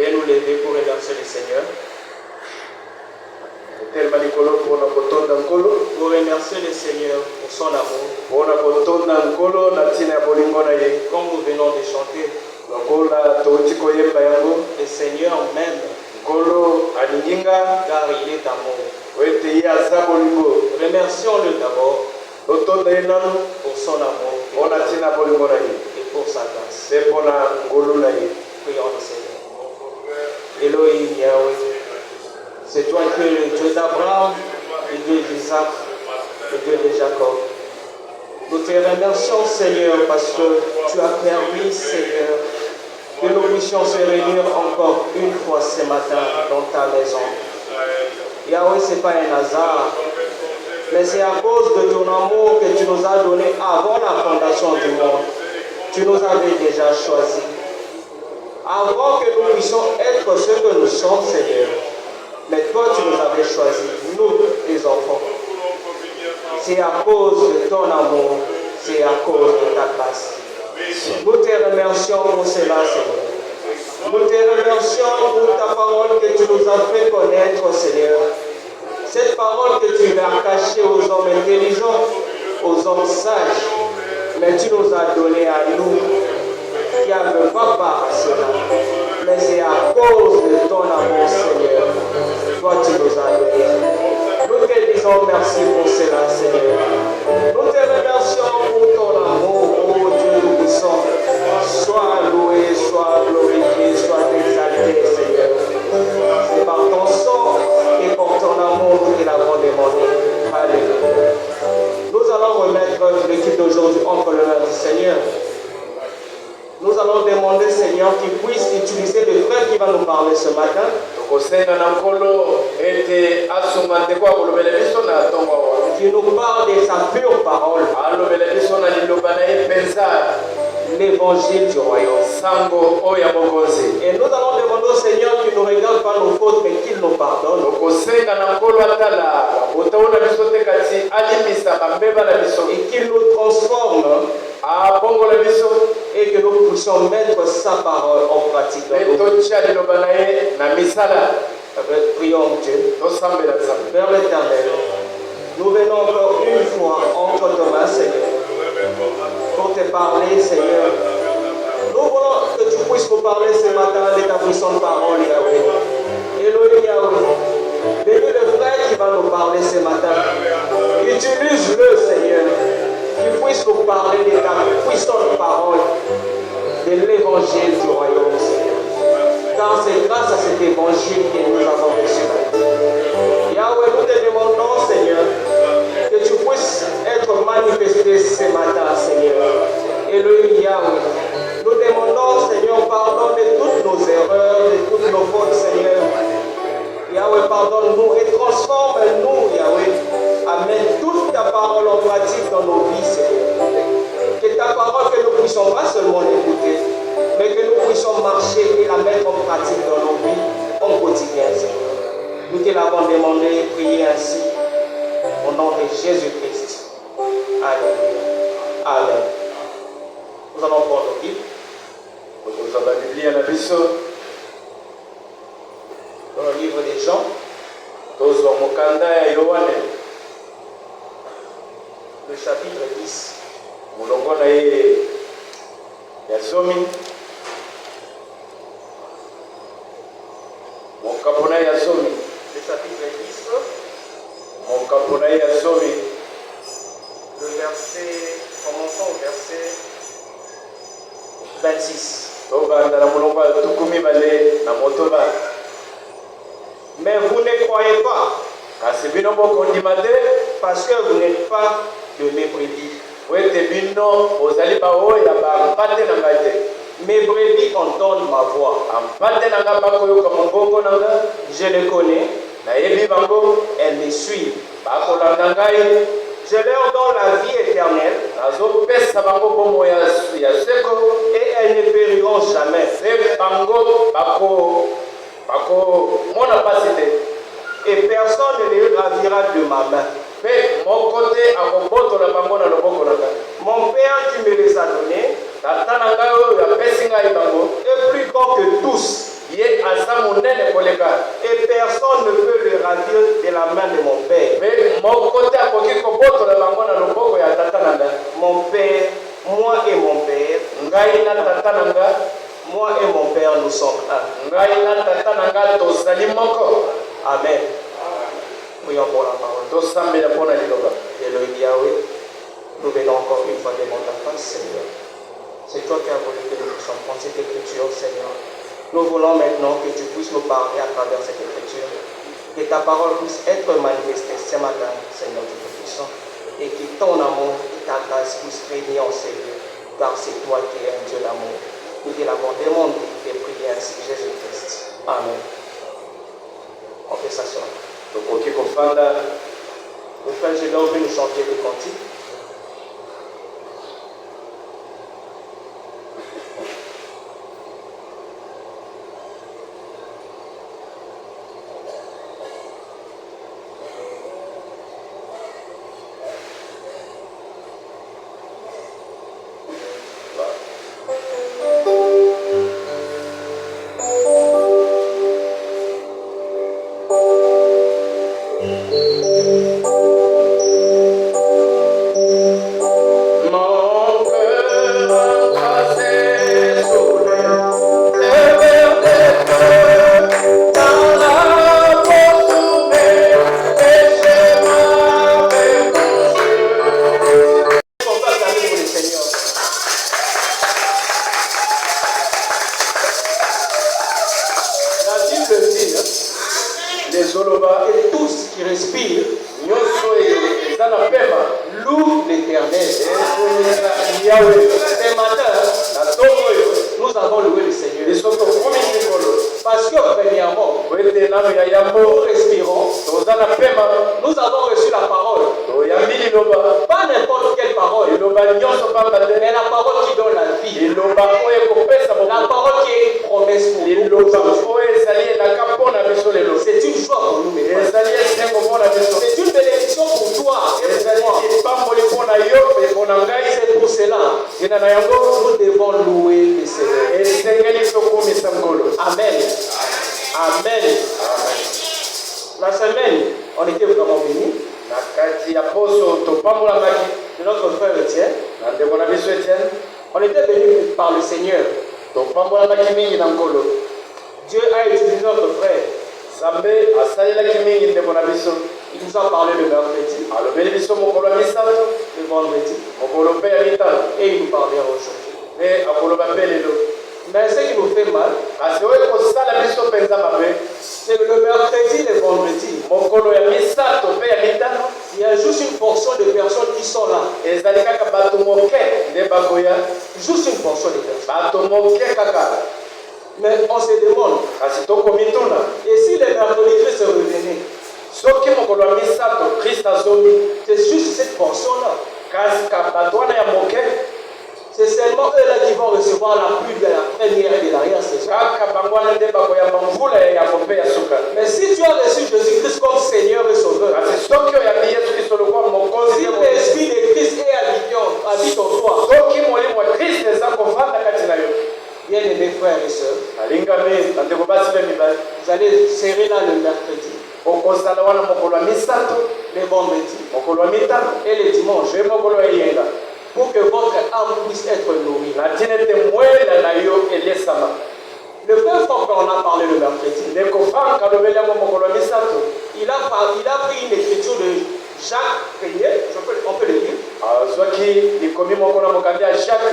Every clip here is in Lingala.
bien nous lever pour remercier le Seigneur. Pour remercier le Seigneur pour son amour. Comme nous venons de chanter, le Seigneur m'aime car il est amour. Remercions-le d'abord pour son amour et pour sa grâce. Prions le Seigneur. Elohim Yahweh, c'est toi qui es le Dieu d'Abraham, le Dieu d'Isaac, le Dieu de Jacob. Nous te remercions, Seigneur, parce que tu as permis, Seigneur, que nous puissions se réunir encore une fois ce matin dans ta maison. Yahweh, ce n'est pas un hasard, mais c'est à cause de ton amour que tu nous as donné avant la fondation du monde. Tu nous avais déjà choisis. Avant que nous puissions être ce que nous sommes, Seigneur, mais toi, tu nous avais choisis, nous, tes enfants. C'est à cause de ton amour, c'est à cause de ta grâce. Nous te remercions pour cela, Seigneur. Nous te remercions pour ta parole que tu nous as fait connaître, Seigneur. Cette parole que tu as cachée aux hommes intelligents, aux hommes sages, mais tu nous as donné à nous qui n'avons pas part à cela. Mais c'est à cause de ton amour, Seigneur. Toi, tu nous as donné. Nous te disons merci pour cela, Seigneur. Nous te remercions pour ton amour, oh Dieu tout-puissant. Sois loué, sois glorifié, sois exalté, Seigneur. C'est par ton sang et pour ton amour que nous l'avons demandé. Alléluia. Nous allons remettre l'équipe d'aujourd'hui entre les mains du Seigneur. Nous allons demander, Seigneur, qu'il puisse utiliser le frère qui va nous parler ce matin. Qui nous parle de sa pure parole. L'évangile du royaume. Et nous allons demander au Seigneur qu'il ne nous regarde pas nos fautes, mais qu'il nous pardonne. Et qu'il nous transforme. Et que nous puissions mettre sa parole en pratique. Prions Dieu. Père l'Éternel, nous venons encore une fois entre tes mains, Seigneur, pour te parler, Seigneur. Nous voulons que tu puisses nous parler ce matin de ta puissante parole, Yahweh. Elohim Yahweh, bénis le frère qui va nous parler ce matin. Utilise-le, Seigneur, qu'il puisse nous parler de ta puissante parole, de l'évangile du royaume, Seigneur. Car c'est grâce à cet évangile que nous avons reçu. Yahweh, nous te demandons, Seigneur, que tu puisses être manifesté ce matin, Seigneur. Elohim Yahweh, nous demandons, Seigneur, pardon de toutes nos erreurs, de toutes nos fautes, Seigneur. Yahweh, pardonne-nous et transforme-nous, Yahweh, à mettre toute ta parole en pratique dans nos vies, Seigneur. Que ta parole, que nous puissions pas seulement l'écouter, mais que nous puissions marcher et la mettre en pratique dans nos vies, en quotidien, Seigneur. Nous te l'avons demandé et prié ainsi, au nom de Jésus-Christ. Alléluia. Amen. Nous allons prendre nos Bibles. Dans le livre des Jean, le chapitre 10. Le chapitre 10. Le verset, commençons au verset 26. Mais vous ne croyez pas, parce que vous n'êtes pas de mes brebis. Mes brebis entendent ma voix. Je les connais, elles me suivent. Je leur donne la vie éternelle et elles ne périront jamais. Et personne ne les ravira de ma main. Mon Père qui me les a donnés est plus grand que tous. Et personne ne peut le ravir de la main de mon Père. Mon Père, moi et mon Père, moi et mon Père, nous sommes un. Amen. Prions pour la parole. Elohim Yahweh, nous venons encore une fois devant ta face, Seigneur. C'est toi qui as voulu que nous puissions prendre cette écriture, Seigneur. Nous voulons maintenant que tu puisses nous parler à travers cette écriture. Que ta parole puisse être manifestée ce matin, Seigneur Dieu Tout-Puissant. Et que ton amour et ta grâce puissent régner en ces lieux. Car c'est toi qui es un Dieu d'amour. Nous te l'avons demandé et prié ainsi, Jésus-Christ. Amen. On fait ça sur le frère Gédéon veut nous chanter des cantiques. Et tous qui respirent louent l'Éternel. Ce matin, nous avons loué le Seigneur. Parce que premièrement, nous respirons, nous avons reçu la parole. Pas n'importe quelle parole, mais la parole qui donne la vie. La parole qui est une promesse pour nous. C'est une joie pour nous. C'est une bénédiction pour toi et pour moi. C'est pour cela que nous devons louer le Seigneur. Amen. Amen. La semaine, on était vraiment bénis. De notre frère Étienne. On était bénis par le Seigneur. Dieu a utilisé notre frère. Il nous a parlé le mercredi, le vendredi, et il nous parlera aujourd'hui. Mais ce qui nous fait mal, c'est que le mercredi et le vendredi, il y a juste une portion de personnes qui sont là. Juste une portion de personnes. Mais on se demande, et si le mercredi Christ revenait, c'est juste cette portion-là. C'est seulement eux-là qui vont recevoir la pluie de la première et de l'arrière-saison. Mais si tu as reçu Jésus-Christ comme Seigneur et Sauveur, si l'Esprit de Christ habite en toi, bien-aimés frères et sœurs, vous allez serrer là le mercredi, le vendredi et le dimanche, pour que votre âme puisse être nourrie. Le frère Franck, on a parlé le mercredi, il a pris une écriture de Jacques Payet, on peut le lire. Jacques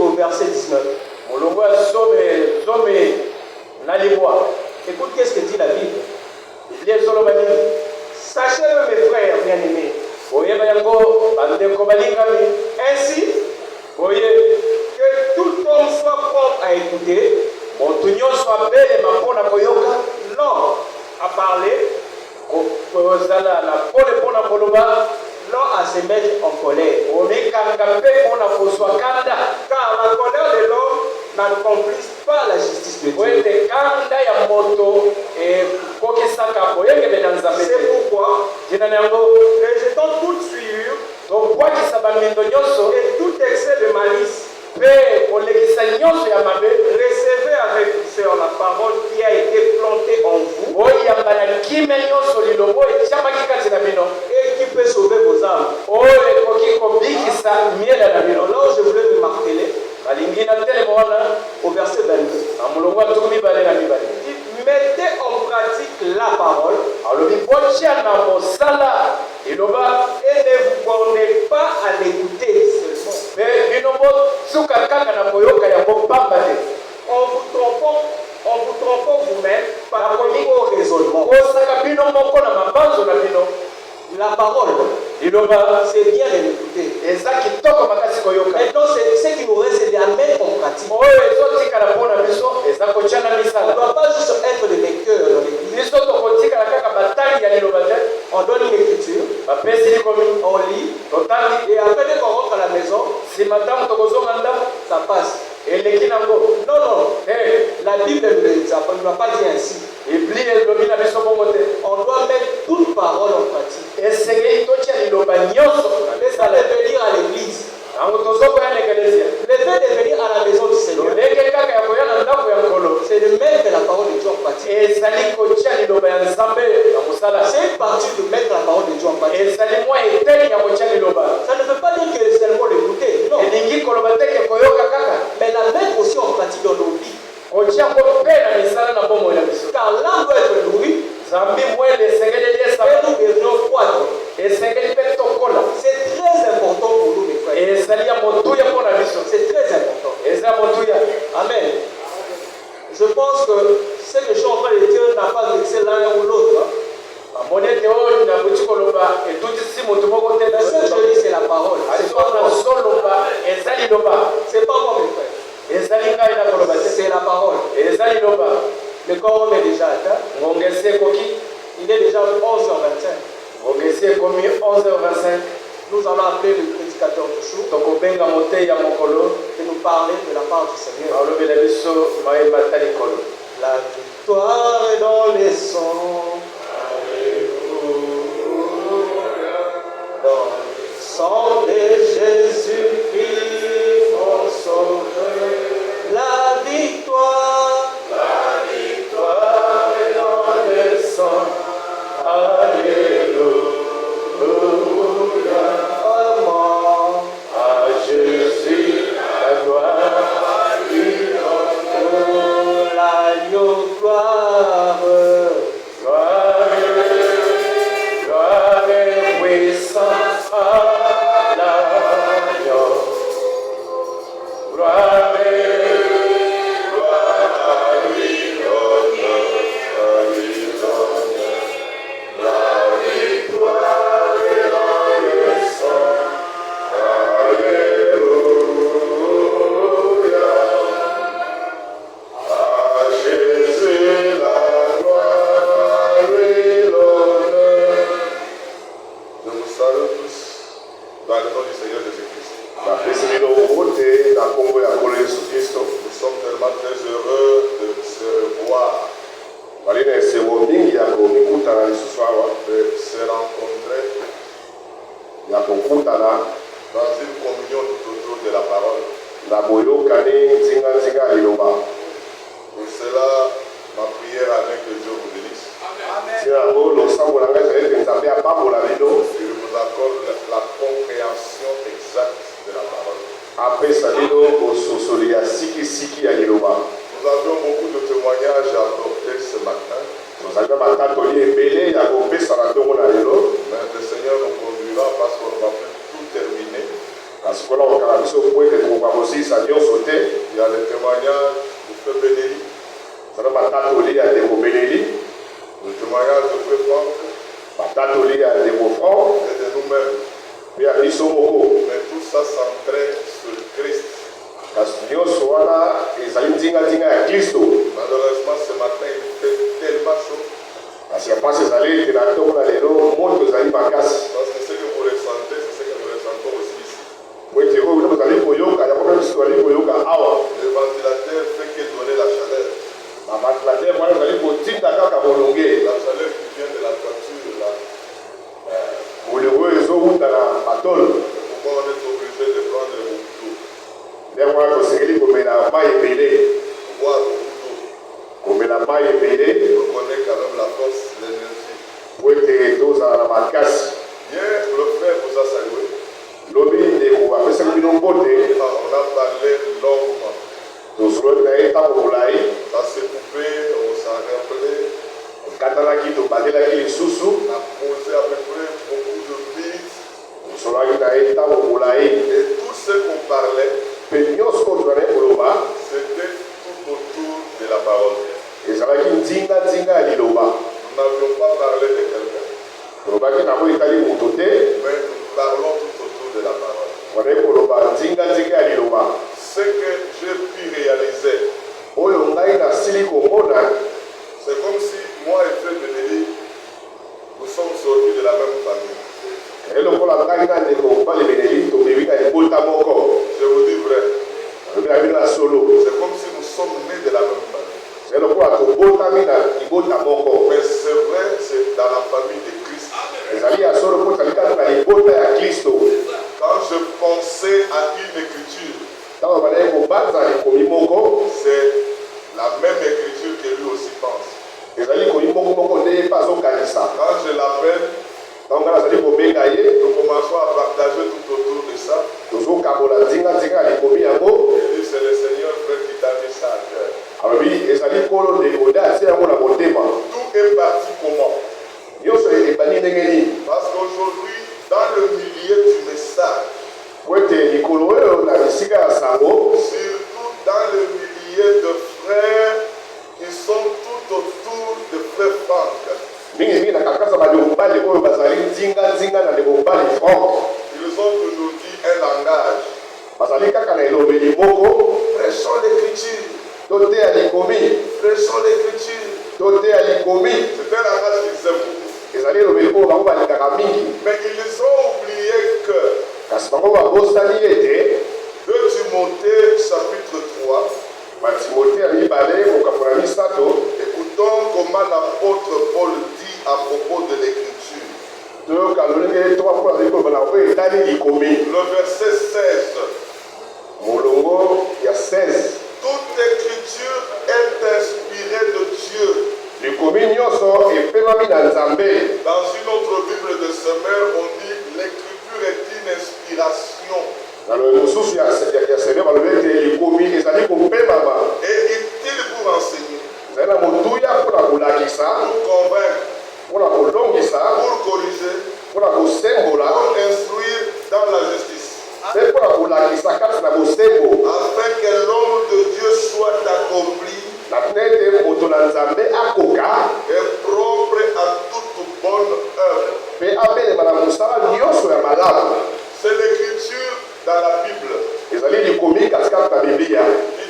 au verset 19. Écoute, qu'est-ce que dit la Bible? Sachez-le, mes frères bien-aimés. Ainsi, que tout homme soit prompt à écouter, long à parler, long à se mettre en colère. Car la colère de l'homme n'accomplisse pas la justice de Dieu. C'est pourquoi, rejetons toute souillure et tout excès de malice, au verset 22. Mettez en pratique la parole et ne vous bornez pas à l'écouter seulement. En vous trompant vous-même par rapport au raisonnement. La parole, c'est bien de l'écouter. Maintenant, ce qui nous reste, c'est de la mettre en pratique. On ne doit pas juste être des lecteurs dans l'église. On donne une écriture, on lit, et après dès qu'on rentre à la maison, ça passe. Non, non. La Bible ne va pas dire ainsi. On doit mettre toute parole en pratique. Et ça veut venir à l'église. Le fait de venir à la maison du Seigneur, c'est de mettre la parole de Dieu en pratique. C'est une partie de mettre la parole de Dieu en pratique. Ça ne veut pas dire que c'est seulement l'écouter. Non. Mais la mettre aussi en pratique dans nos vies. Car l'âme doit être nourrie. Et nous devenons croître. C'est très important pour nous, mes frères. C'est très important. Amen. Je pense que ce que je suis en train de dire n'a pas vexé l'un ou l'autre. Ce que je dis, c'est la parole. C'est pas moi, mes frères. C'est la parole. Le corps est déjà atteint. Il est déjà 11h25. Nous allons appeler le prédicateur du jour de nous parler de la part du Seigneur. La victoire est dans les sons. Dans le sang de Jésus-Christ, mon sauveur. La victoire est dans le sang. Alléluia. À Jésus la gloire, l'agneau gloire, gloire et puissance à l'agneau, gloire et Hier, le frère vous a salué. a parlé longuement. Ça s'est coupé, on s'en rappelé. On a posé à peu près beaucoup de mythes. Et tout ce qu'on parlait, c'était tout autour de la parole. Nous n'avions pas parlé de quelqu'un, mais nous parlons tout autour de la parole. Ce que j'ai pu réaliser, c'est comme si moi et Frère Benelli, nous sommes sortis de la même famille. Je vous dis vrai. C'est comme si nous sommes nés de la même famille. Mais c'est vrai, c'est dans la famille de Christ. Quand je pensais à une écriture, c'est la même écriture que lui aussi pense. Quand je l'appelle, nous commençons à partager tout autour de ça. Il dit c'est le Seigneur frère qui t'a mis ça à cœur. Tout est parti comment? Parce qu'aujourd'hui, dans le milieu du message, surtout dans le milieu de frères qui sont tout autour de frère Franck, ils ont toujours dit un langage. Prêchons l'écriture. Prêchons l'écriture. C'est un langage qu'ils aiment beaucoup. Mais ils ont oublié que 2 Timothée chapitre 3, écoutons comment l'apôtre Paul dit à propos de l'écriture. Le verset 16. Toute écriture est inspirée de Dieu. Dans une autre Bible de Semeur, on dit l'écriture est une inspiration. Et utile pour enseigner, pour convaincre, pour corriger, pour instruire dans la justice, afin que l'homme de Dieu soit accompli et propre à toute bonne œuvre. C'est l'écriture dans la Bible. Il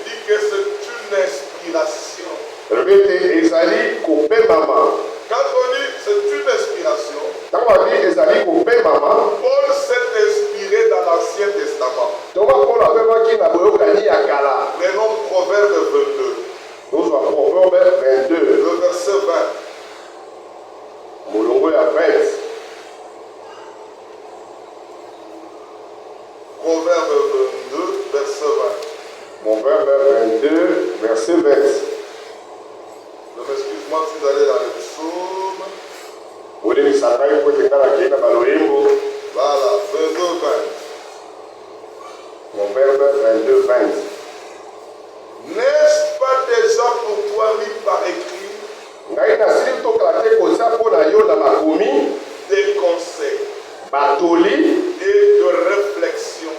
dit que c'est une inspiration. Quand on dit c'est une inspiration, Paul s'est inspiré dans l'Ancien Testament. Prenons Proverbe 22. Le verset 20. Proverbe 22, verset 20. Verset 20. Donc excuse-moi si vous allez dans le psaume. Voilà, 22, 20. N'est-ce pas déjà pour toi mis par écrit des conseils et de réflexion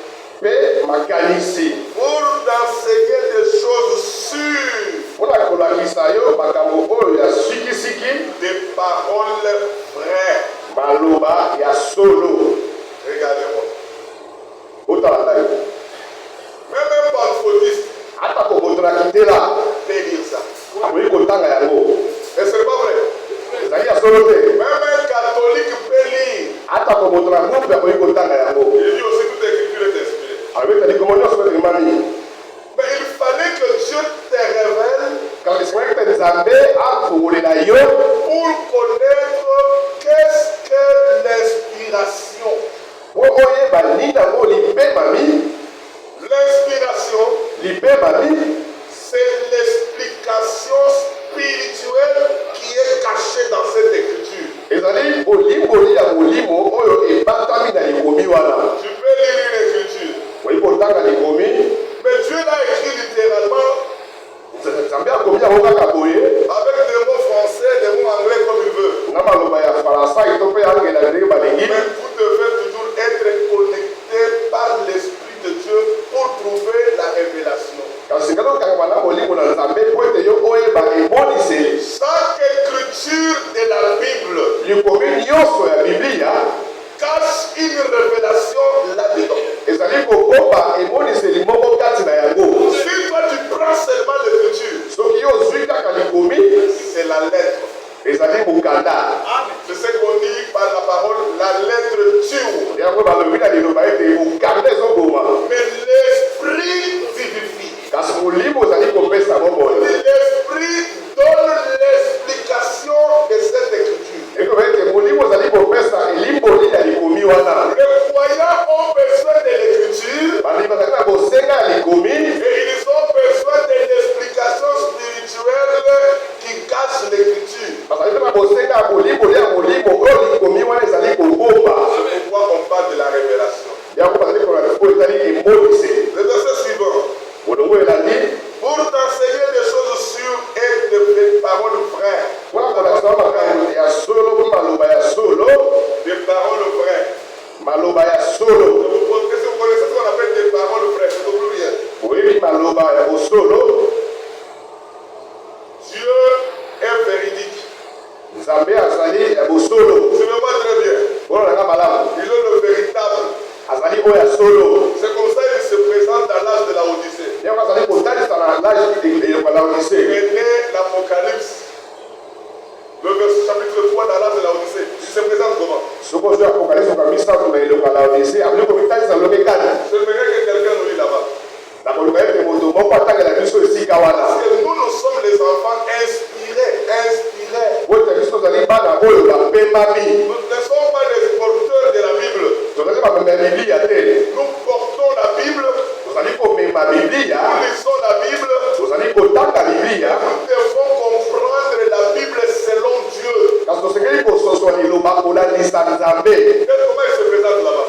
pour t'enseigner des choses sûres, des paroles vraies? Regardez-moi. Même un pamphlétiste peut lire ça. Et c'est pas vrai. Même un catholique peut lire. Il dit aussi que toute écriture est inspirée. Mais il fallait que Dieu te révèle pour connaître qu'est-ce que l'inspiration. L'inspiration, c'est l'explication spirituelle qui est cachée dans cette écriture. Tu peux lire une écriture. Mais Dieu l'a écrit littéralement avec des mots français, des mots anglais comme il veut. Mais vous devez toujours être connecté par l'Esprit de Dieu pour trouver la révélation. Chaque écriture de la Bible cache une révélation là-dedans. Si toi tu prends seulement l'écriture, c'est la lettre. C'est ce qu'on dit par la parole, la lettre tue. Mais l'esprit vivifie. L'esprit donne l'explication de cette écriture. Les croyants ont besoin de l'écriture et ils ont besoin de l'explication spirituelle qui cache l'écriture. Pourquoi on parle de la révélation? Le verset suivant. Pour t'enseigner des choses sûres et des paroles vraies. Des paroles vraies. Qu'est-ce que vous connaissez ce qu'on appelle des paroles vraies? C'est au pluriel. Dieu est véridique. Suivez-moi très bien. Il est le véritable. C'est comme ça qu'il se présente dans l'âge de la Odyssée. Il est né l'Apocalypse. Le verset chapitre 3 dans l'âge de la Odyssée. Il se présente comment? Je voudrais que quelqu'un nous lit là-bas. Parce que nous sommes les enfants inspirés. Nous ne sommes pas les porteurs de la Bible. Nous portons la Bible. Nous lisons la Bible. Nous devons comprendre la Bible selon Dieu. Comment il se présente là-bas?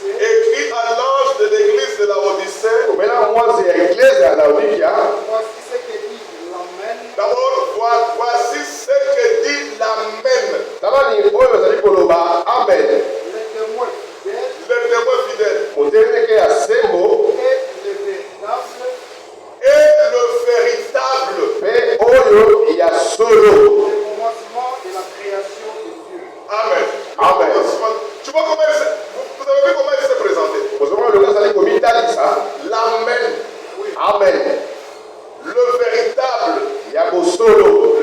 Écrit à l'ange de l'église de la Odyssée. D'abord, voici ce que dit l'Amen. Le témoin fidèle. Et le véritable. Amen. Tu vois comment vous avez vu comment il s'est présenté? L'Amen. Amen. Le véritable.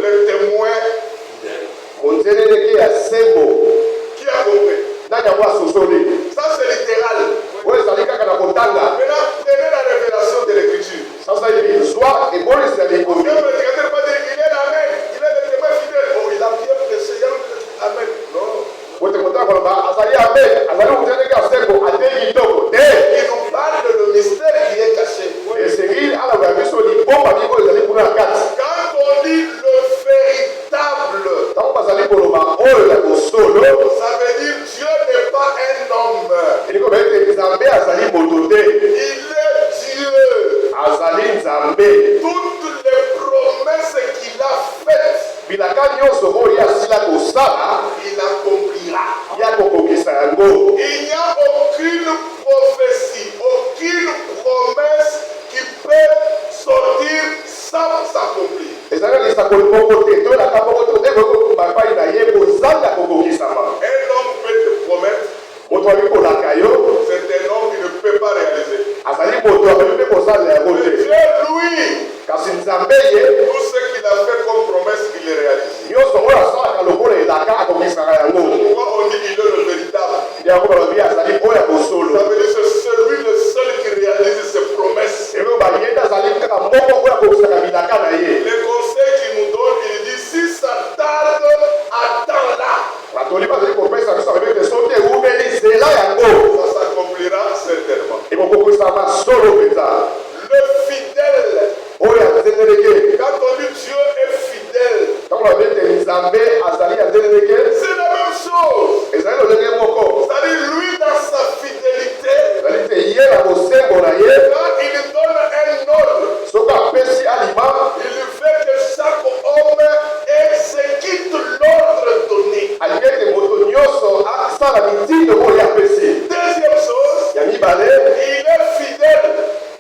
Le témoin. Qui a compris? Ça c'est littéral. Maintenant, prenez la révélation de l'écriture. Le prédicateur va dire il est l'Amen, il est le témoin fidèle. Oh, il a bien prêché. Amen. Non. Il nous parle de le mystère qui est caché. Quand on dit le véritable, ça veut dire Dieu n'est pas un homme. Il est Dieu. Toutes les promesses qu'il a faites, il accomplira. Il n'y a aucune prophétie, aucune promesse qui peut sortir sans s'accomplir. Un homme peut te promettre, c'est un homme qui ne peut pas réaliser. Mais Dieu, lui, tout ce qu'il a fait comme promesse, il les réalise. Pourquoi on dit qu'il est le véritable? Ça veut dire c'est celui le seul qui réalise ses promesses. Les conseils qu'il nous donne, il dit si ça tarde, attends-la. Ça s'accomplira certainement. Le fidèle. Quand on dit Dieu est fidèle, c'est la même chose.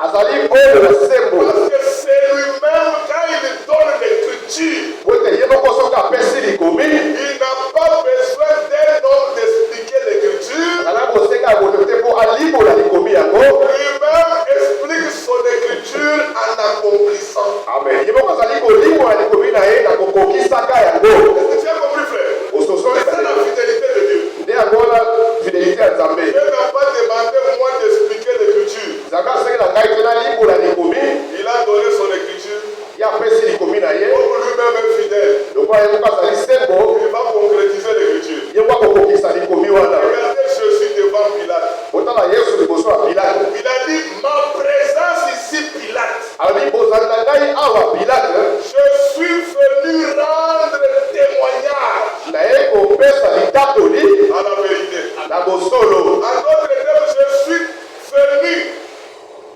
azali oyo na sembo Parce que c'est lui-même, quand il donne l'écriture, pote ye moko soki apesi likomi il n'a pas besoin d'un homme d'expliquer l'écriture. azala kosenga ya moto te mpo alibola likomi yango. Lui-même explique son écriture en accomplissant. Amen. Ye moko azali kolimola likomi na ye na kokokisaka yango. Est-ce que tu as compris, frère? ososoli C'est ça la fidélité de Dieu. nde yango wana fidelité ya nzambe. Dieu n'a pas demandé moi d'expliquer l'écriture. nzambe asengela ngai te nalibola likomi Il a donné son écriture. ye apesi likomi na ye Comme lui-même est fidèle, lokola ye moko azali sembo il va concrétiser l'écriture. ye moko akokokisa likomi wana. Regardez Jésus devant Pilate. otala yesu liboso ya pilate Il a dit, ma présence ici, Pilate. alobi bozali na ngai awa pilate Je suis venu rendre témoignage naye kopesa litatoli à la vérité. na bosolo. En d'autres termes, je suis venu.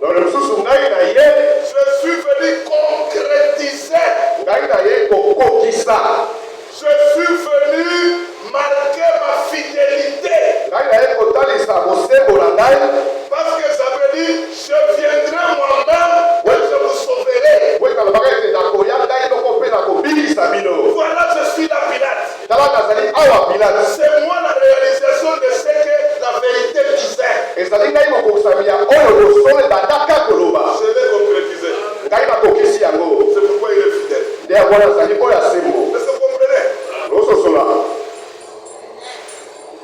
lolo mosusu ngai na ye Je suis venu concrétiser. ngai na ye kokokisa Je suis venu marquer ma fidélité. ngai na ye kotalisa bosembo na ngai Parce que ça veut dire, je viendrai moi-même et je vous sauverai. wekalobaka ete nakoya ngai moko mpe nakobikisa bino. Voilà, je suis la Pilate. tala nazali awa pilate C'est moi la réalisation de ce que la vérité disait. ezali ngai mokokisami ya oyo bosolo ebandaka koloba Je l'ai concrétisé. ngai nakokisi yango. C'est pourquoi il est fidèle. nde yango nazali oyo asembo Est-ce que vous comprenez? ososola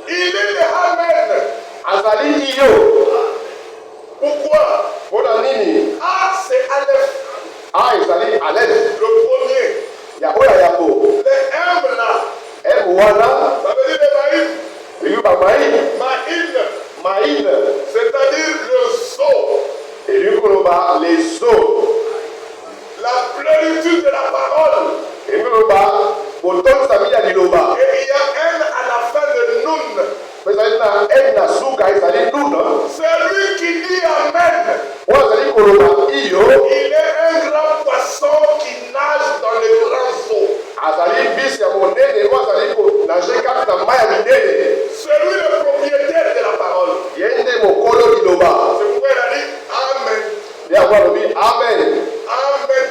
Il est le Amen. azali iyo. Pourquoi? mpona nini? A, c'est Aleph. ezali alef Le premier. ya oyo ya yapo Le M là. emu wana Ça veut dire le Maïm. elingi bamai Maïm. maine C'est-à-dire le zoo. elingi koloba lezo La plénitude de la parole. elingi koloba botonisami ya liloba. Et il y a un à la fin de Nun. ezali na ene na suka ezali nuna Celui qui dit Amen. oyo azali koloba iyo Il est un grand poisson qui nage dans les grands eaux. azali bisi ya monene oyo azali konage kati na mai ya minene. Celui le propriétaire de la parole. ye nde mokolo liloba. C'est pourquoi il a dit Amen. nde yango alobi amen Amen.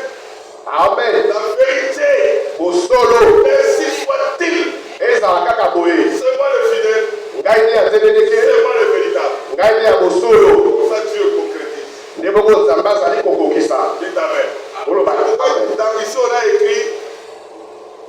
amen. La vérité. bosolo Ainsi soit-il. ezala kaka boye. C'est moi le fidèle. ngai nde ya nzendeleke C'est moi le véritable. ngai nde ya bosolo Pour ça Dieu concrétise. nde moko nzambe azali kokokisa. Dites Amen. oloba amen. Ici on a écrit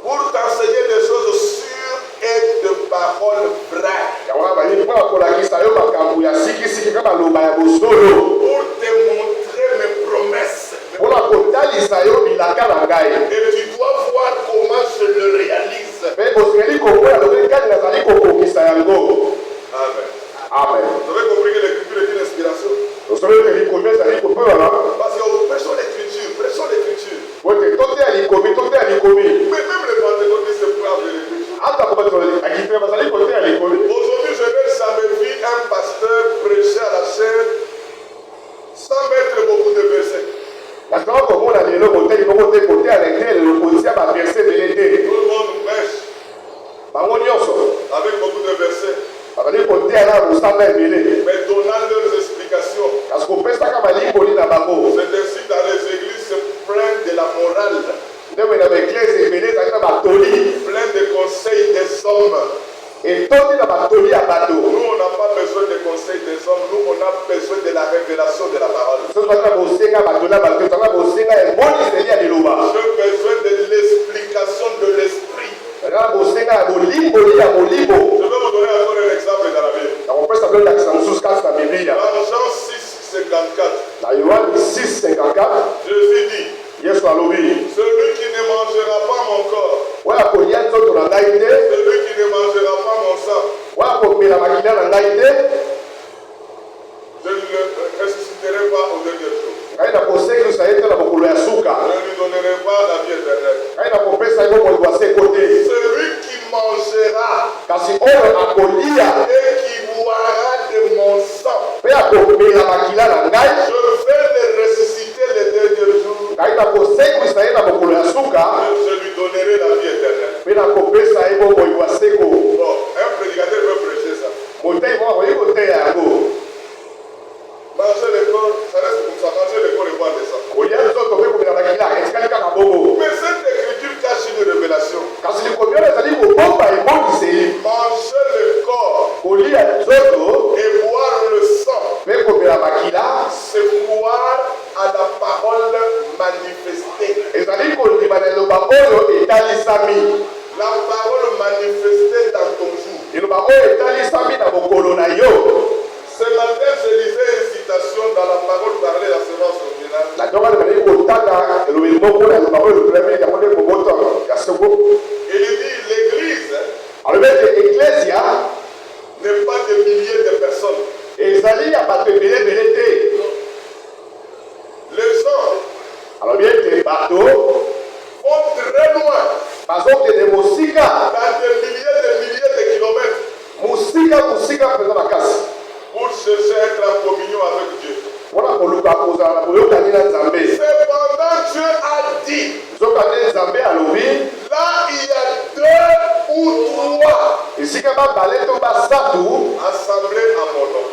pour t'enseigner des choses sûres et de paroles vraies. yango wana balingi mpona kolakisa yo makambo ya sikisiki mpe maloba ya bosolo Pour te montrer mes promesses. mpona kotalisa yo bilaka na ngai. Et tu dois voir comment je le réalise. mpe osengeli kokoya lobi kani nazali kokokisa yango. Amen. amen. Vous avez compris que l'écriture est une inspiration? osobi ete likomi ezali kopewana Parce que prêchons l'écriture, prêchons l'écriture. ote toteya likomi toteya likomi Mais même les pentecôtistes se privent de l'écriture. ata kobato akitela bazali koteya likomi. Aujourd'hui, je n'ai jamais vu un pasteur prêcher à la chair sans mettre beaucoup de versets. kasi kaka komona lelo moteki moko te koteya na etelelo kotia baverse ebele te. Tout le monde prêche bango nyonso avec beaucoup de versets, bazali koteya na mosala ebele mais donnant leurs explications. kasi kopesaka balimboli na bango. C'est ainsi dans les églises se plaignent de la morale, ndenge na baeglise ebele ezali na batoli plein de conseils des hommes. etondi na batoli ya bato. Nous, on n'a pas besoin des conseils des hommes, nous, on a besoin de la révélation de la parole. soki bazali na bosenga bato na bato ezali na bosenga emoniseli ya liloba. J'ai besoin de l'explication de l'esprit. bazali na bosenga ya bolimboli ya molimo. Je vais vous donner encore un exemple dans la Bible. nakopesa bino ndakisa mosusu kati na biblia Dans Jean 6, 54, na yohane 6:54 Jésus dit, yesu alobi celui qui ne mangera pas mon corps, oyo akolia nzoto na ngai te celui qui ne mangera pas mon sang, oyo akomela makila na ngai te je ne le ressusciterai pas au dernier jour. ngai nakosekisa ye te na mokolo ya suka. Je ne lui donnerai pas la vie éternelle. ngai nakopesa ye bomoi bwa seko te. Celui qui mangera kasi oyo akolia et qui boira de mon sang, mpe akomela makila na ngai je vais le ressusciter le dernier jour. ngai nakosekisa ye na mokolo ya suka Je lui donnerai la vie éternelle. mpe nakopesa ye bomoi bwa seko. Bon, un prédicateur peut prêcher ça. motei moko akoki koteya yango. Manger le corps, ça reste comme ça. Manger Ce matin, je lisais une citation dans la parole parlée la séance originale. Il dit l'église n'est pas de milliers de personnes. Les gens vont très loin, dans des milliers de kilomètres, pour chercher à être en communion avec Dieu. Cependant, Dieu a dit, là il y a 2 ou 3 assemblés à mon nom.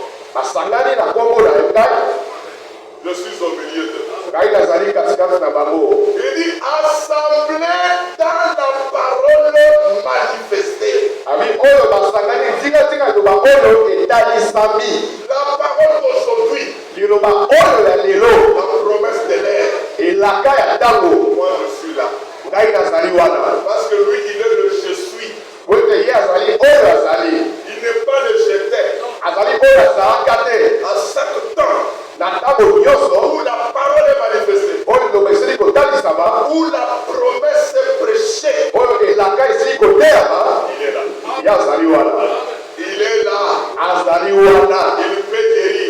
Je suis au milieu d'eux. Il dit assemblés dans la parole manifestée. La parole d'aujourd'hui, la promesse de l'air. Moi je suis là. Parce que lui il est le je suis. Il n'est pas le j'étais. À chaque temps où la parole est manifestée, où la promesse est prêchée, il est là. Il est là. Il peut guérir.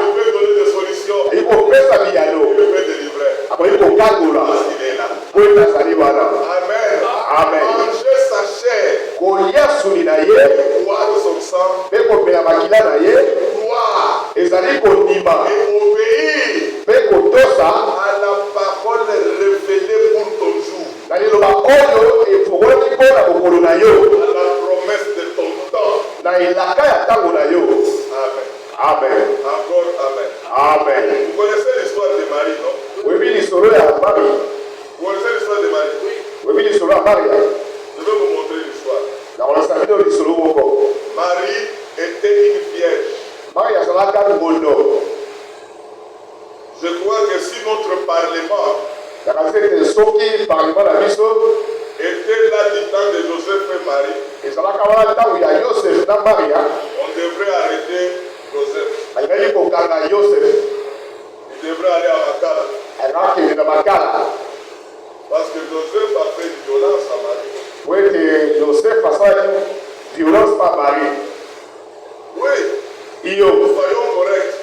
Il peut donner des solutions. Il peut délivrer. Parce qu'il est là. Amen. Manger sa chair, boire son sang, croire et obéir à la parole révélée pour ton jour, à la promesse de ton temps. Amen. Amen. Encore amen. Amen. Vous connaissez l'histoire de Marie, non? Vous connaissez l'histoire de Marie? Je vais vous montrer l'histoire. Marie était une vierge. Je crois que si notre parlement était là du temps de Joseph et Marie, on devrait arrêter Joseph. Il devrait aller à Makala. Parce que Joseph a fait violence à Marie. Oui. Soyons corrects.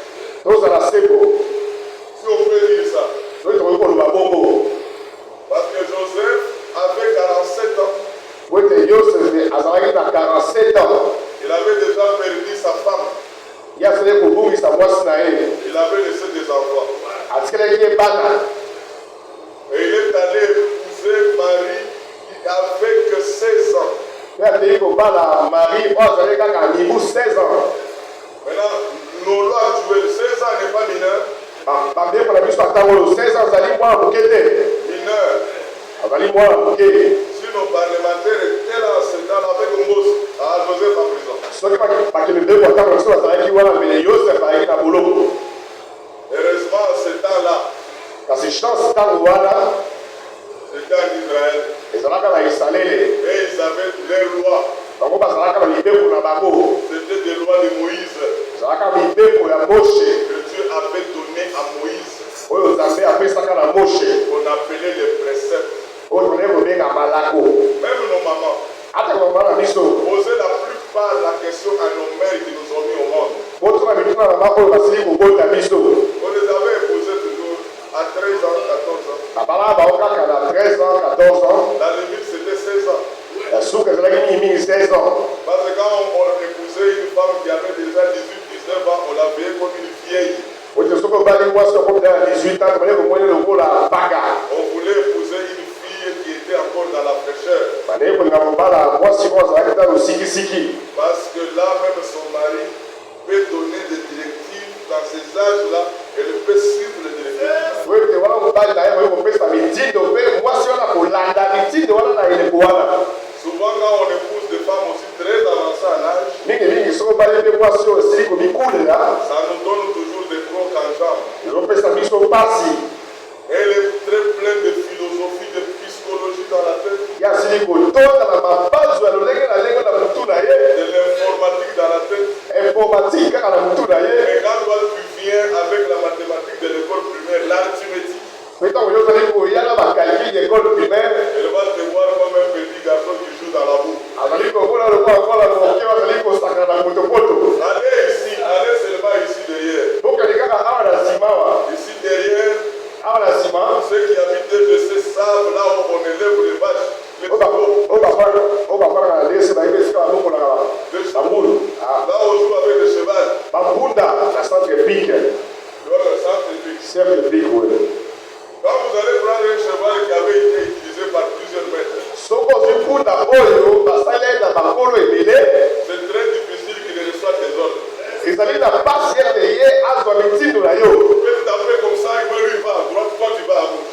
Si on peut dire ça. Parce que Joseph avait 47 ans. Il avait déjà perdu sa femme. Il avait laissé des enfants. Et il est allé épouser Marie qui avait que 16 ans. Maintenant, nos lois actuelles, 16 ans n'est pas mineur. Mineur. Si nos parlementaires étaient là en ce temps avec Moses, Joseph en prison. Heureusement, ce temps-là, c'était en Israël. Et ils avaient les lois. C'était des lois de Moïse. Que Dieu avait donné à Moïse. Qu'on appelait les préceptes. Même nos mamans. Poser la plupart la question à nos mères qui nous ont mis au monde. On les avait épousés toujours à 13 ans, 14 ans. La limite c'était 16 ans. Parce que quand on épousait une femme qui avait déjà 18-19 ans, on la veillait comme une vieille. On voulait épouser une fille qui était encore dans la fraîcheur. Parce que là, même son mari peut donner des directives dans ces âges-là, elle peut suivre les directives. Souvent, quand on épouse des femmes aussi très avancées en âge, ça nous donne toujours des crocs en jambes. Elle est très pleine de philosophie, de psychologie dans la tête. Des Mais quand toi tu viens avec la mathématique de l'école primaire, l'arithmétique, elle va te voir comme un petit garçon qui joue dans la boue. Allez ici, allez seulement ici derrière. Ici derrière, ceux qui habitent de ces sables là où on élève les vaches. Là où on joue avec le cheval. Quand vous allez prendre un cheval qui avait été utilisé par plusieurs maîtres, c'est très difficile qu'il reçoive tes ordres. Il peut taper comme ça, et lui va à droite, toi tu vas à gauche.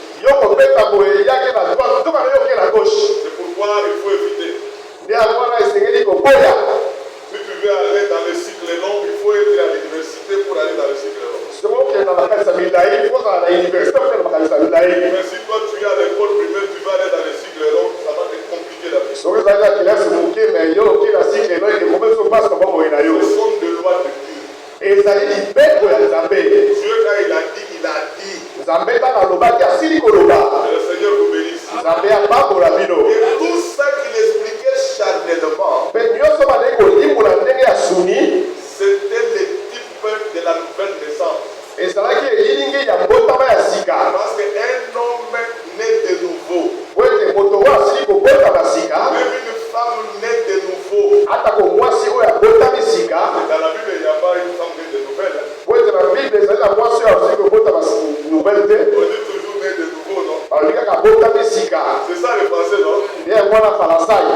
C'est pourquoi il faut éviter. Si tu veux aller dans le cycle long, il faut être à l'université pour aller dans le cycle long. Mais si toi tu es à l'école primaire, tu vas aller dans le cycle long, ça va te compliquer la vie. Ce sont des lois de Dieu. Dieu, quand il a dit, il a dit. Et le Seigneur vous bénisse. Et tout ça qu'il expliquait charnellement, c'était le type de la nouvelle naissance. Parce qu'un homme né de nouveau, même une femme née de nouveau, dans la Bible, il n'y a pas une femme née de nouvelle. On dit toujours née de nouveau, non? C'est ça le français, non?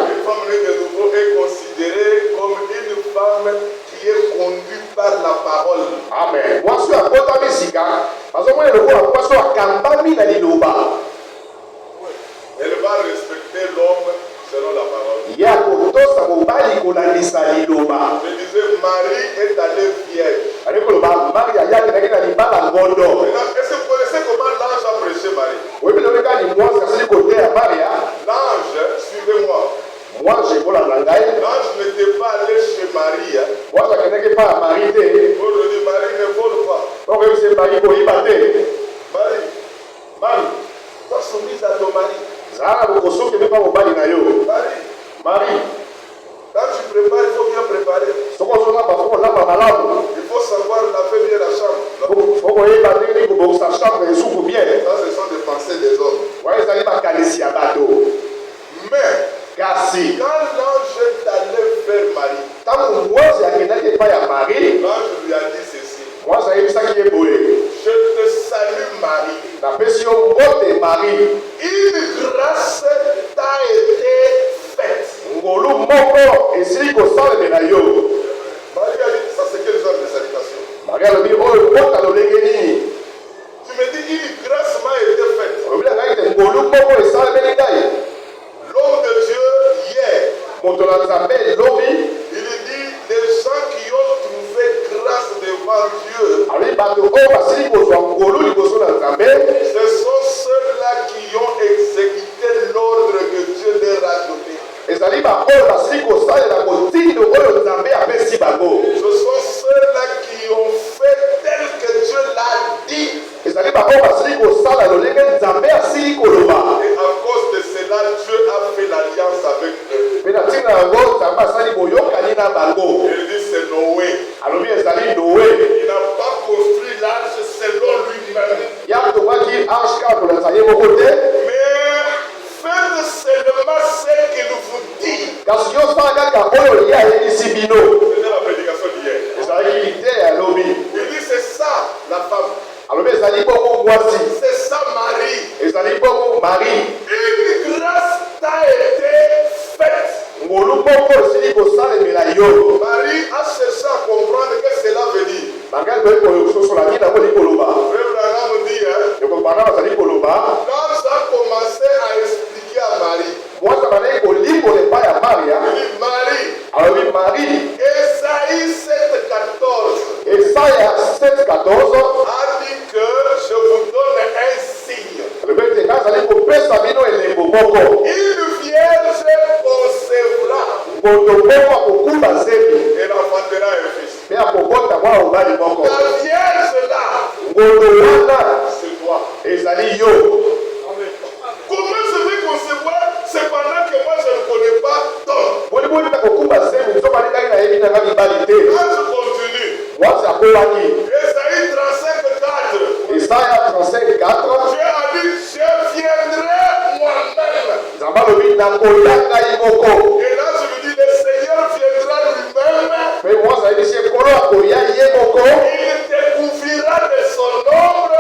Une femme née de nouveau est considérée comme une femme qui est conduite par la parole. Amen. Elle va respecter l'homme selon la parole. Je disais, Marie est allée vierge. Est-ce que vous connaissez comment l'ange a prêché Marie? L'ange, suivez-moi. L'ange n'était pas allé chez Marie. Pour lui dire, Marie ne vole pas. Marie, sois soumise à ton mari. Marie, quand tu prépares, il faut bien préparer. Il faut savoir laver bien la chambre. Ça, ce sont des pensées des hommes. Mais, quand l'ange est allé vers Marie, l'ange lui a dit ceci. Je te salue Marie. Une grâce t'a été faite. Marie a dit, ça c'est quel genre de salutation? Tu me dis, une grâce m'a été faite. L'homme de Dieu, hier, il dit, les gens qui ont trouvé grâce devant Dieu, ce sont ceux-là qui ont exécuté l'ordre que Dieu leur a donné. Ce sont ceux-là qui ont fait tel que Dieu l'a dit. Et à cause de cela, Dieu a fait l'alliance avec eux. Il dit c'est Noé. Il n'a pas construit l'arche selon lui-même. Mais faites seulement ce qu'il vous dit. C'était la prédication d'hier. Il dit c'est ça la femme. C'est ça Marie. Une grâce t'a été faite. Marie a cherché à comprendre ce que cela veut dire. Frère Branham dit, quand ça a commencé à expliquer à Marie, il dit Marie, Esaïe 7,14 a dit que je vous donne un signe. Une vierge concevra et enfantera un fils. C'est toi. Ezali yo. Amen. Comment je vais concevoir cependant que moi je ne connais pas Tom? Quand je continue. Moi, c'est à Kowaki. Esaïe 35:4. Esaïe 35:4. Dieu a dit, je viendrai moi-même. Et là, je lui Et là, je lui dis, le Seigneur viendra lui-même. mais moi, ça dit, c'est Il découvrira de son ombre.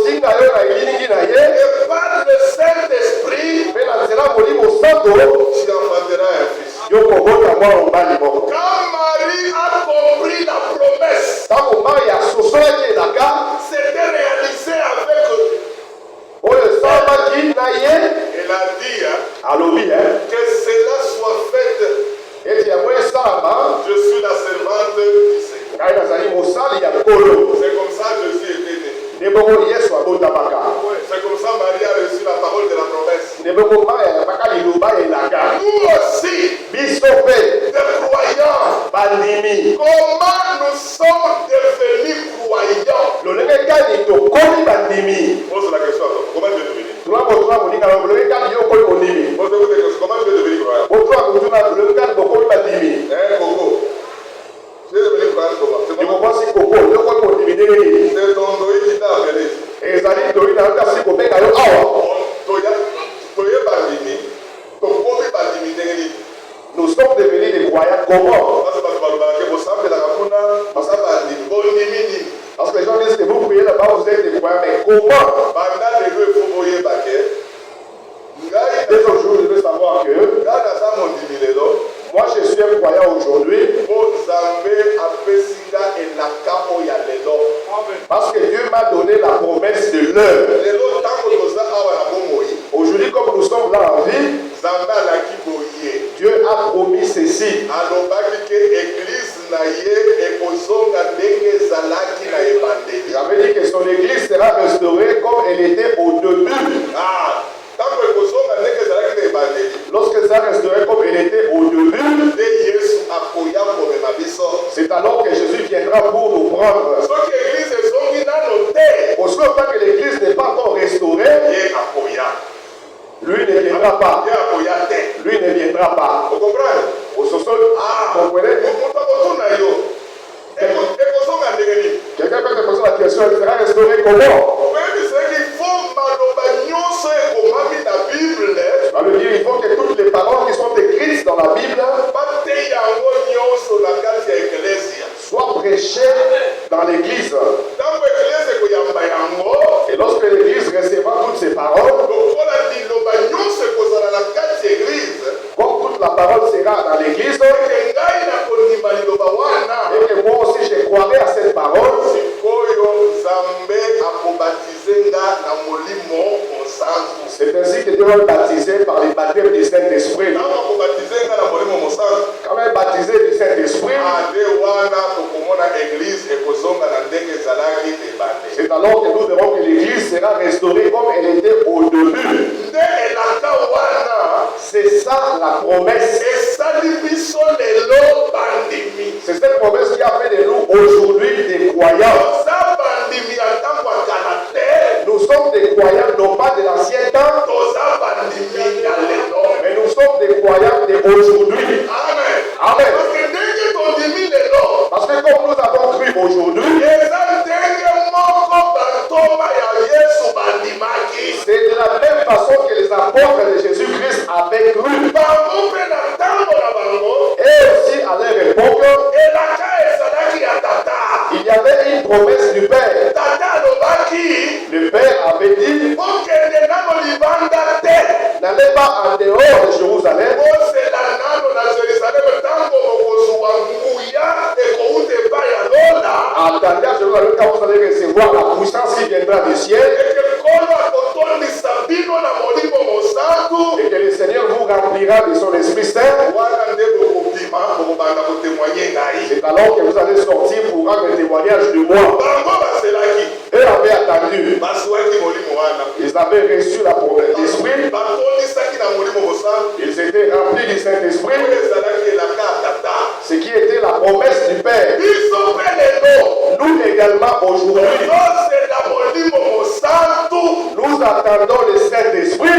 Et par le Saint-Esprit, tu enfanteras un fils. Quand Marie a compris la promesse, c'était réalisé avec eux. Elle a dit que cela soit fait. Je suis la servante du Seigneur. C'est comme ça que Jésus était né. C'est comme ça Marie a reçu la parole de la promesse. Nous aussi, des croyants, comment nous sommes devenus croyants? Pose la question à toi. Comment tu es devenu? Comment tu es devenu croyant? Coco. Tu es devenu croyant comment? C'est ton doigt qui t'a appelé. Nous sommes devenus des croyants comment? Parce que les gens disent que vous priez là-bas, vous êtes des croyants, mais comment? Dès aujourd'hui, je veux savoir que moi je suis un croyant aujourd'hui. Parce que Dieu m'a donné la promesse de l'heure. Aujourd'hui, comme nous sommes là en vie, Dieu a promis ceci. J'avais dit que son église sera restaurée comme elle était au début. Lorsque ça resterait comme elle était au début, c'est alors que Jésus viendra pour nous prendre. Aussi longtemps que l'église n'est pas encore restaurée, lui ne viendra pas. Lui ne viendra pas. Vous comprenez? Vous comprenez? Quelqu'un peut te poser la question, elle sera restaurée comment? Ça veut dire il faut que toutes les paroles qui sont écrites dans la Bible soient prêchées dans l'église. Et lorsque l'église recevra toutes ces paroles, comme toute la parole sera dans l'église, et que moi aussi je croirai à cette parole, c'est ainsi que Dieu va me baptiser par les baptêmes du Saint-Esprit. Quand même baptisé du Saint-Esprit, c'est alors que nous verrons que l'église sera restaurée comme elle était au début. C'est ça la promesse. C'est cette promesse qui a fait de nous aujourd'hui des croyants. Nous sommes des croyants non pas de l'ancien temps, mais nous sommes des croyants d'aujourd'hui. Amen. Parce que comme nous avons cru aujourd'hui, c'est de la même façon que les apôtres de Jésus-Christ avaient cru. Et aussi à leur époque, il y avait une promesse du Père. Le Père avait dit, n'allez pas en dehors de Jérusalem. Attendez à Jérusalem quand vous allez recevoir la puissance qui viendra du ciel. Et que le Seigneur vous remplira de son Esprit Saint. C'est alors que vous allez sortir pour rendre un témoignage de moi. Eux avaient attendu. Ils avaient reçu la promesse de l'Esprit. Ils étaient remplis du Saint-Esprit. Ce qui était la promesse du Père. Nous également aujourd'hui. attendons le Saint-Esprit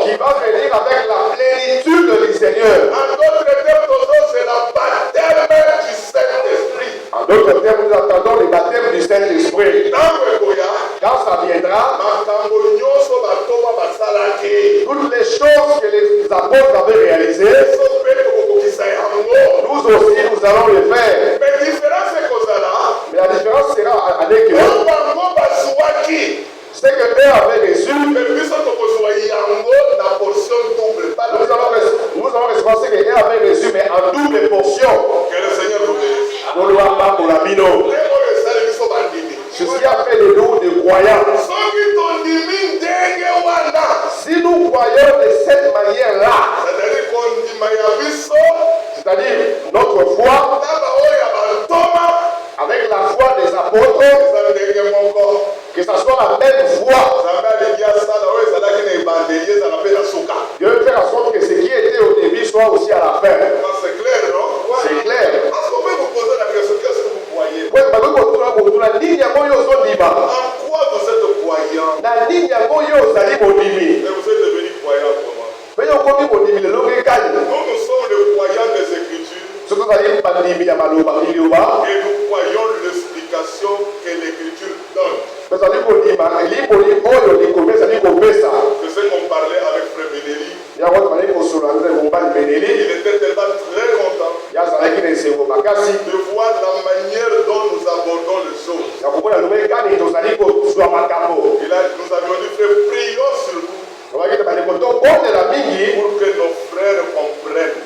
qui va venir avec la plénitude du Seigneur. En d'autres termes, c'est la baptême du Saint-Esprit. En d'autres termes, nous attendons le baptême du Saint-Esprit. Quand ça viendra, toutes les choses que les apôtres avaient réalisées, nous aussi, nous allons le faire. Mais la différence sera avec eux. C'est que eux avaient reçu. Nous allons recevoir ce qu'eux avaient reçu, mais en double portion. Que le Seigneur vous bénisse. Ceci a fait de nous des croyants. Si nous croyons de cette manière-là, c'est-à-dire notre foi, avec la foi des apôtres, que ce soit la même foi, Dieu fait en sorte que ce qui était au début soit aussi à la fin. C'est clair, non? C'est clair. Est-ce qu'on peut vous poser la question, qu'est-ce que vous croyez? En quoi vous êtes croyant? Et vous êtes devenu croyant comment? Nous sommes les croyants des Écritures. Et nous croyons l'explication que l'Écriture donne. C'est ce qu'on parlait avec Frère Benelli. Il était tellement très content de voir la manière dont nous abordons les choses. Nous avions dit, frère, prions sur vous pour que nos frères comprennent.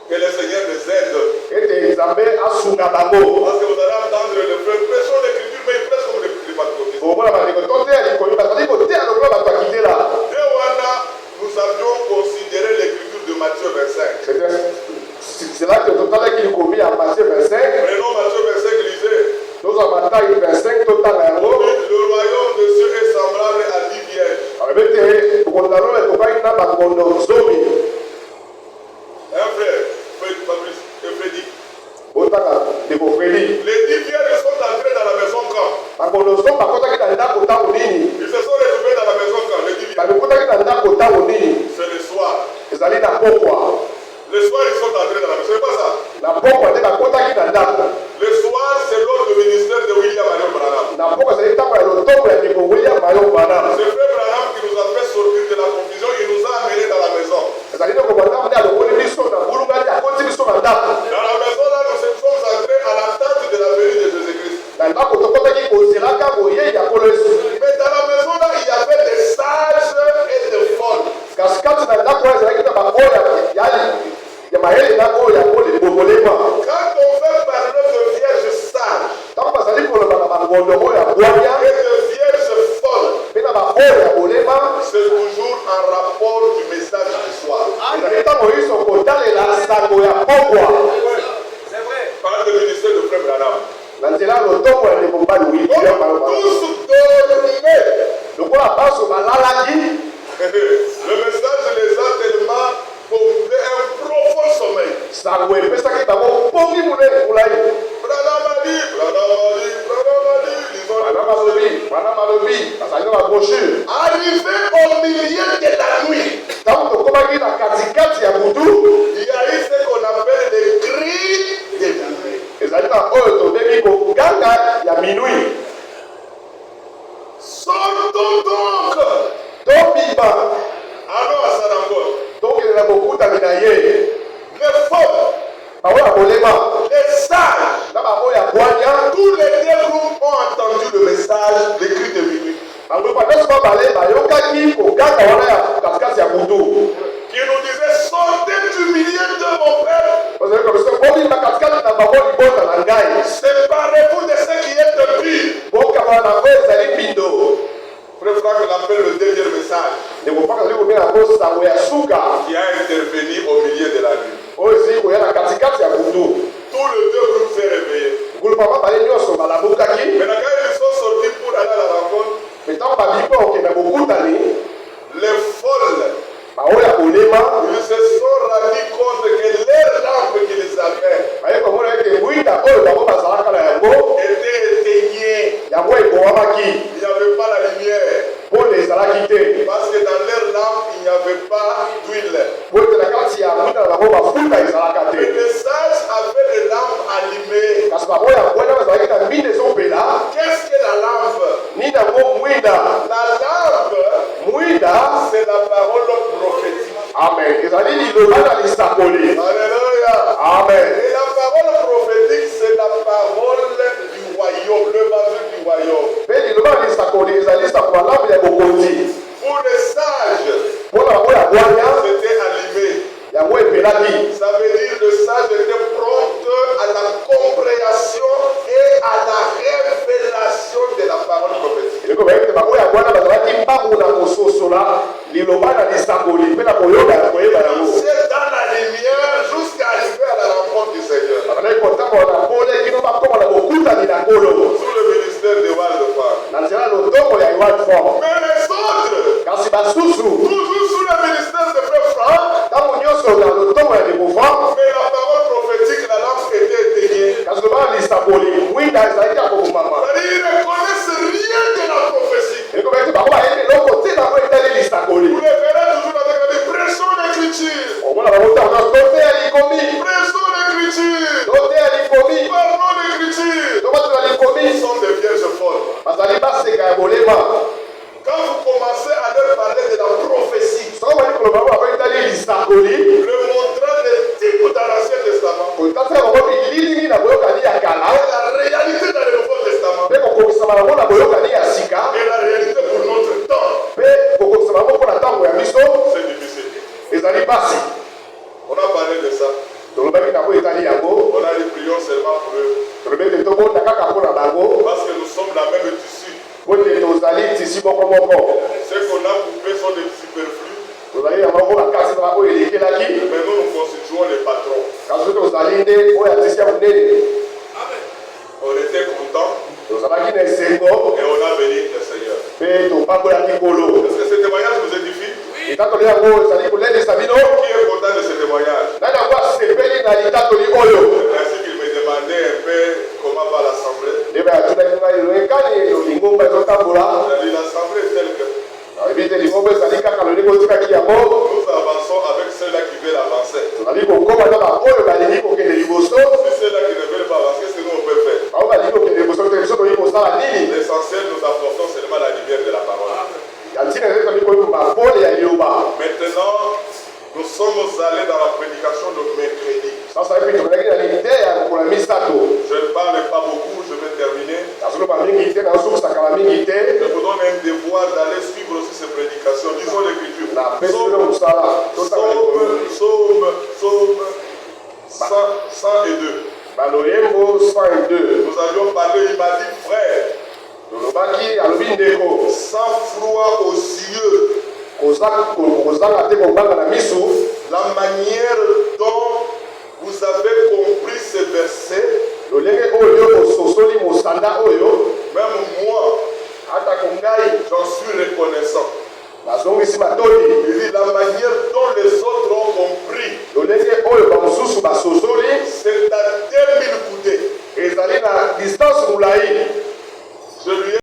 Que le Seigneur nous aide. Parce que vous allez entendre le frère prêchant l'écriture, mais il prêche comme l'écriture pas de nous avions considéré l'écriture de Matthieu 25. C'est là que tout à l'heure qu'il commis en Matthieu 25. Prenons Matthieu 25, lisez. Nous avons Matthieu 25, tout à l'heure. Le royaume de Dieu est semblable à 10 vierges. Un frère, Fabrice et Freddy. Les 10 vierges sont entrés dans la maison quand? Ils se sont retrouvés dans la maison quand? Les 10 vierges. C'est le soir. Le soir, ils sont entrés dans la maison. C'est pas ça? Le soir, c'est lors du ministère de William Marion Branham. C'est frère Branham qui nous a fait sortir de la confusion. Il nous a amenés dans la maison. Dans la maison, là, nous sommes entrés à l'attente de la venue de Jésus-Christ. Mais dans la maison, là, il y avait des sages et des folles. Quand on fait parler de vierges sages et de vierges folles, c'est toujours en rapport du message du soir. Parle du ministère de Frère Branham. Tous dormaient. Le message les a tellement tombés un profond sommeil. Branham a dit, arrivé au milieu de la nuit, il y a eu ce qu'on appelle les cris de minuit. Sortons donc. Allons à Sarangos. Les folles, les sages, tous les deux groupes ont entendu le message, les cris de minuit. Qui nous disait, sortez du milieu de mon père. Séparez-vous de ce qui est de pire. Frère Franck l'appelle le dernier message qui a intervenu au milieu de la nuit. Tous les deux groupes s'est réveillés. Maintenant, quand ils sont sortis pour aller à la rencontre, les folles, ils se sont rendus compte que leur lampe qu'ils avaient d'huile. po ete na kati ya mwinda na bango mafuta ezalaka Mais te les sages avaient les lampes allumées. kasi bango ya bwana bazalaki na mine ezopela Qu'est-ce que la lampe? nini yango mwinda La lampe, mwinda c'est la parole prophétique. amen ezali liloba na lisakoli Alléluia. amen Et la parole prophétique, c'est la parole du royaume, l'évangile du royaume. mpe liloba na lisakoli ezali lisako malamu ya bokonzi Pour les sages, mpona bango ya bwana c'était allumé. yango epelaki Ça veut dire que le sage était prompt à la compréhension et à la révélation de la parole prophétique. eloko bayete bango ya bwana bazalaki mbangu na kososola liloba na lisakoli mpe na koyeba yango C'est dans la lumière jusqu'à arriver à la rencontre du Seigneur. bazalaki kotambola na pole kino bakoma na bokutani na nkolo Sous le ministère de Waldefar. na nzela lotongo ya iwan fort Mais les autres, kasi basusu toujours sous le ministère de Frère Franck, ntango nyonso na lotongo ya libofan mais la parole prophétique, la lampe était éteignée. kasi loba na lisakoli mwinda ezalaki ya kobomama C'est-à-dire, ils ne connaissent rien de la prophétie. eloko bayete bango bayebi eloko te nango etali lisakoli Vous les verrez toujours avec la prêchons l'écriture. omona bango ntango tote ya likomi Prêchons l'écriture. tote ya likomi Parlons l'écriture. tobatela likomi Ils sont des vierges folles. bazali baseka ya bolema Quand vous commencez à leur parler de la prophétie, soko bali koloba bango bakoetali lisakoli le montrant des types dans l'Ancien Testament kotasela bango bililingi na boyokani ya kala et la réalité dans le Nouveau Testament mpe kokokisama bango na boyokani ya sika et la réalité pour notre temps, mpe kokokisama bango mpona ntango ya biso c'est difficile. ezali pasi On a parlé de ça. tolobaki nango etali yango On a dit prions seulement pour eux. tolobi ete tobonda kaka mpona bango Parce que nous sommes la même tissu. po ete tozali tisi moko Ce qu'on a coupé sont des superflus, tozali na bango bakasi na bango elekelaki mais nous nous constituons les patrons. kasi soki tozali nde oyo atisi ya monene On était contents tozalaki na esengo et on a béni le Seigneur. mpe topambolaki nkolo Est-ce que ce témoignage vous édifie? litatoli yango ezali kolendisa bino Qui est content de ce témoignage? nani yango asepeli na litatoli oyo Ainsi qu'il me demandait un peu comment va l'Assemblée. nde bayatunaki ngai loekani lingomba ezotambola C'est-à-dire l'Assemblée est telle que ayebi te lingomba ezali kaka lolingo otikaki yango nous avançons avec ceux-là qui veulent avancer. tozali kokoma na baoyo balingi kokende liboso Si ceux-là qui ne veulent pas avancer, c'est nous on peut faire. bao balingi kokende liboso te biso toyi kosala nini L'essentiel, nous apportons seulement la lumière de la parole. ya ntina eze toli koyeba pole ya liloba Maintenant, nous sommes allés dans la prédication de mercredi. sasa epi tozalaki na lite ya kokola misato Je ne parle pas beaucoup, je vais terminer. nazoloba mingi te nazosukusakala mingi te Je vous donne un devoir d'aller suivre aussi ces prédications. Lisons l'écriture. na pesi bino mosala Psaume 102. baloyembo 102 Nous avions parlé, il m'a dit, frère, tolobaki alobi ndeko sans froid aux yeux, kozanga te kobanga na miso la manière dont vous avez compris ce verset, lolenge oyo ososoli mosanda oyo même moi, atako ngai j'en suis reconnaissant. nazongisi matoli Il dit la manière dont les autres ont compris, lolenge oyo bamosusu basosoli c'est à 2000 coudées. ezali na distance molai Je lui ai